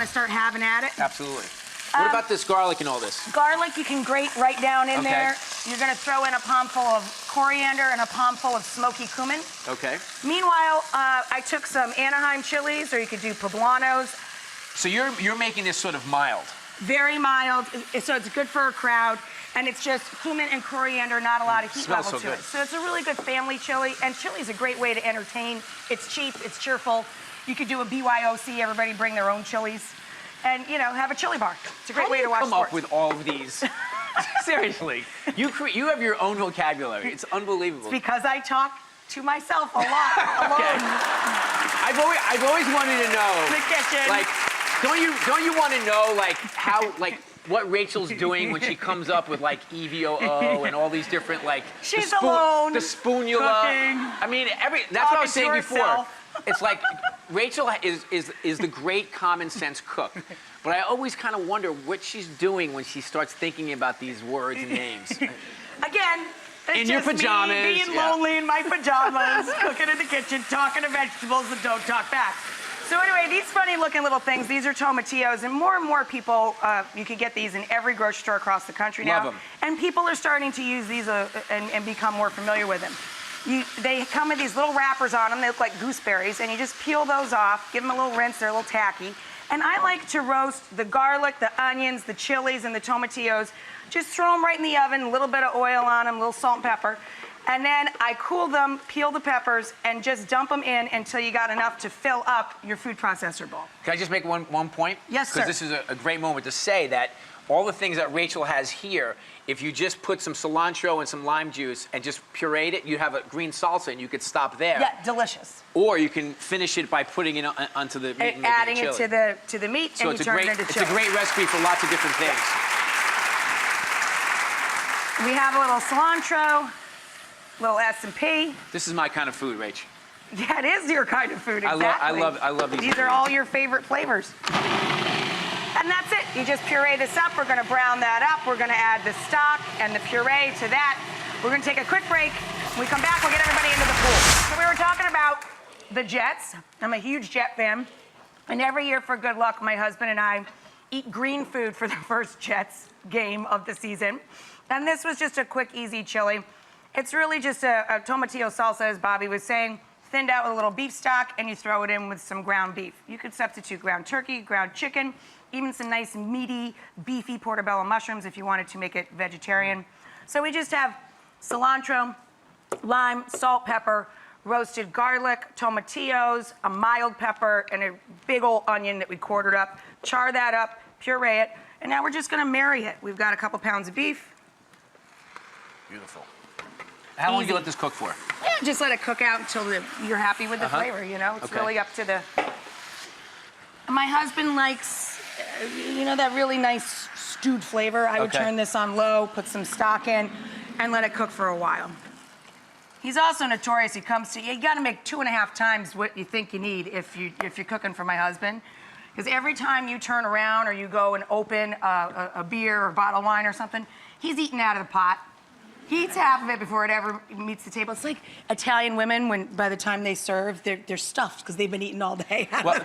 want to start having at it. Absolutely. What about this garlic and all this? Garlic you can grate right down in there. You're going to throw in a palmful of coriander and a palmful of smoky cumin. Okay. Meanwhile, I took some Anaheim chilies, or you could do poblanos. So you're making this sort of mild. Very mild, so it's good for a crowd. And it's just cumin and coriander, not a lot of heat level to it. So it's a really good family chili, and chili is a great way to entertain. It's cheap, it's cheerful. You could do a BYOC, everybody bring their own chilies, and have a chili bar. It's a great way to watch sports. How do you come up with all of these? Seriously, you have your own vocabulary. It's unbelievable. It's because I talk to myself a lot alone. I've always wanted to know. The kitchen. Like, don't you want to know how what Rachel's doing when she comes up with EVOO and all these different She's alone. The spoonula. Cooking. I mean, that's what I was saying before. It's like Rachel is the great common sense cook, but I always kind of wonder what she's doing when she starts thinking about these words and names. Again. It's in your pajamas. Me being lonely in my pajamas, cooking in the kitchen, talking to vegetables and don't talk back. So anyway, these funny looking little things, these are tomatillos, and more people, you can get these in every grocery store across the country now. Love them. And people are starting to use these and become more familiar with them. They come with these little wrappers on them, they look like gooseberries, and you just peel those off, give them a little rinse, they're a little tacky. And I like to roast the garlic, the onions, the chilies, and the tomatillos. Just throw them right in the oven, a little bit of oil on them, a little salt and pepper. And then I cool them, peel the peppers, and just dump them in until you got enough to fill up your food processor bowl. Can I just make one point? Yes, sir. Because this is a great moment to say that all the things that Rachel has here, if you just put some cilantro and some lime juice and just pureed it, you have a green salsa, and you could stop there. Yeah, delicious. Or you can finish it by putting it onto the meat and adding it to the meat, so and you turn it into chili. It's a great recipe for lots of different things. We have a little cilantro, a little S&P. This is my kind of food, Rach. Yeah, it is your kind of food, exactly. I love these. These are all your favorite flavors. And that's it. You just puree this up. We're going to brown that up. We're going to add the stock and the puree to that. We're going to take a quick break. When we come back, we'll get everybody into the pool. So we were talking about the Jets. I'm a huge Jet fan. And every year for good luck, my husband and I eat green food for the first Jets game of the season. And this was just a quick, easy chili. It's really just a tomatillo salsa, as Bobby was saying, thinned out with a little beef stock, and you throw it in with some ground beef. You could substitute ground turkey, ground chicken, even some nice meaty, beefy portobello mushrooms if you wanted to make it vegetarian. So we just have cilantro, lime, salt, pepper, roasted garlic, tomatillos, a mild pepper, and a big old onion that we quartered up. Char that up, puree it, and now we're just gonna marry it. We've got a couple pounds of beef. Beautiful. How long do you let this cook for? Yeah, just let it cook out until you're happy with the flavor, It's really up to the... My husband likes, that really nice stewed flavor. I would turn this on low, put some stock in, and let it cook for a while. He's also notorious. You got to make 2.5 times what you think you need if you're cooking for my husband. Because every time you turn around or you go and open a beer or a bottle of wine or something, he's eating out of the pot. He eats half of it before it ever meets the table. It's like Italian women, when by the time they serve, they're stuffed because they've been eating all day. Well,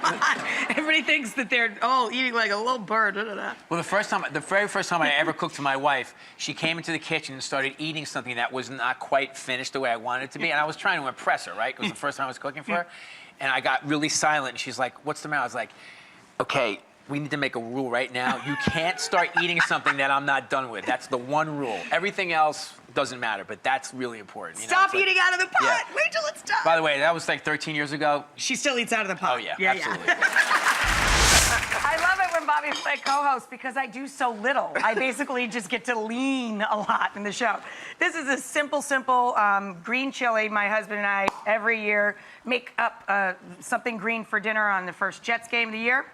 everybody thinks that they're eating like a little bird. Well, the very first time I ever cooked for my wife, she came into the kitchen and started eating something that was not quite finished the way I wanted it to be, and I was trying to impress her, right? It was the first time I was cooking for her, and I got really silent. And she's like, "What's the matter?" I was like, "Okay, we need to make a rule right now. You can't start eating something that I'm not done with. That's the one rule. Everything else doesn't matter, but that's really important." Stop eating out of the pot. Yeah. Wait till it's done. By the way, that was like 13 years ago. She still eats out of the pot. Oh, yeah, absolutely. I love it when Bobby's my co-host because I do so little. I basically just get to lean a lot in the show. This is a simple green chili. My husband and I, every year, make up something green for dinner on the first Jets game of the year.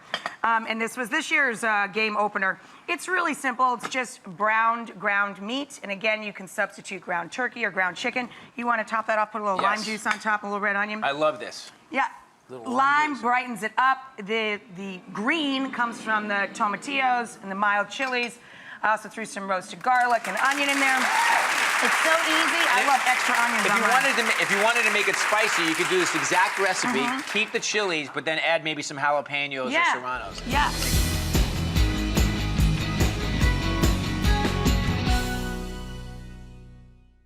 And this was this year's game opener. It's really simple. It's just browned ground meat. And again, you can substitute ground turkey or ground chicken. You want to top that off, put a little lime juice on top, a little red onion. I love this. Yeah. Lime brightens it up. The green comes from the tomatillos and the mild chilies. I also threw some roasted garlic and onion in there. It's so easy. I love extra onions on mine. If you wanted to make it spicy, you could do this exact recipe, keep the chilies, but then add maybe some jalapenos or serranos. Yes.